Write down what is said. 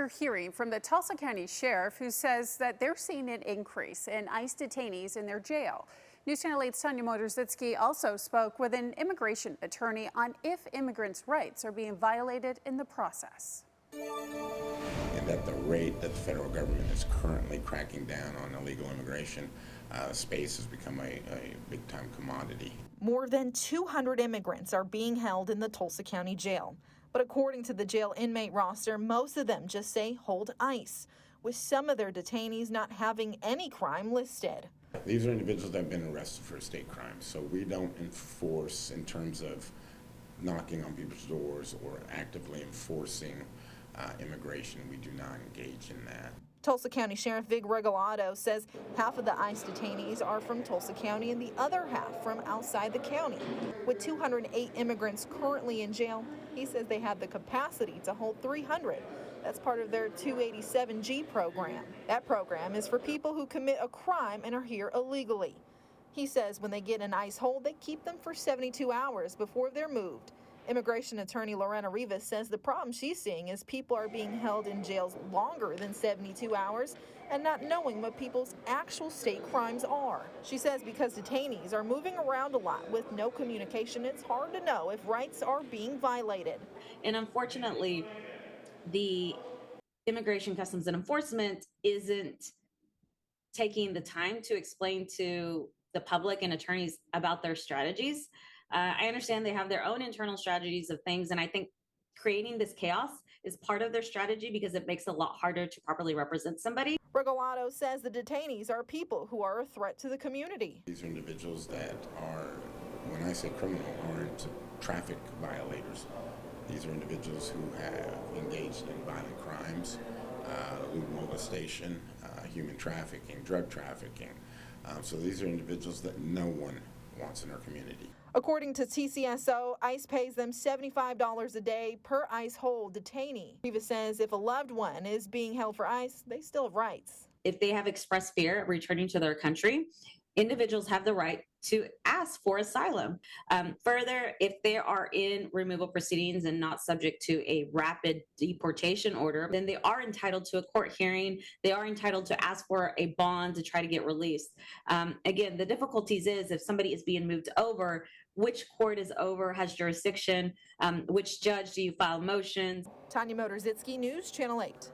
hearing from the Tulsa County Sheriff, who says that they're seeing an increase in ICE detainees in their jail. NewsChannel 8's Tanya Motorzitsky also spoke with an immigration attorney on if immigrants' rights are being violated in the process. And at the rate that the federal government is currently cracking down on illegal immigration, space has become a big-time commodity. More than 200 immigrants are being held in the Tulsa County Jail. But according to the jail inmate roster, most of them just say hold ICE, with some of their detainees not having any crime listed. These are individuals that have been arrested for state crimes, so we don't enforce in terms of knocking on people's doors or actively enforcing immigration. We do not engage in that. Tulsa County Sheriff Vic Regalado says half of the ICE detainees are from Tulsa County and the other half from outside the county. With 208 immigrants currently in jail, he says they have the capacity to hold 300. That's part of their 287G program. That program is for people who commit a crime and are here illegally. He says when they get an ICE hold, they keep them for 72 hours before they're moved. Immigration attorney Lorena Rivas says the problem she's seeing is people are being held in jails longer than 72 hours and not knowing what people's actual state crimes are. She says because detainees are moving around a lot with no communication, it's hard to know if rights are being violated. And unfortunately, the Immigration, Customs, and Enforcement isn't taking the time to explain to the public and attorneys about their strategies. I understand they have their own internal strategies of things, and I think creating this chaos is part of their strategy because it makes it a lot harder to properly represent somebody. Regalado says the detainees are people who are a threat to the community. These are individuals that are, when I say criminal, aren't traffic violators. These are individuals who have engaged in violent crimes, lewd molestation, human trafficking, drug trafficking. So these are individuals that no one wants in our community. According to TCSO, ICE pays them $75 a day per ICE hold detainee. Rivas says if a loved one is being held for ICE, they still have rights. If they have expressed fear of returning to their country, individuals have the right to ask for asylum. Further, if they are in removal proceedings and not subject to a rapid deportation order, then they are entitled to a court hearing. They are entitled to ask for a bond to try to get released. Again, the difficulties is if somebody is being moved over, which court is over, has jurisdiction, which judge do you file motions? Tanya Motorzitsky, News Channel 8.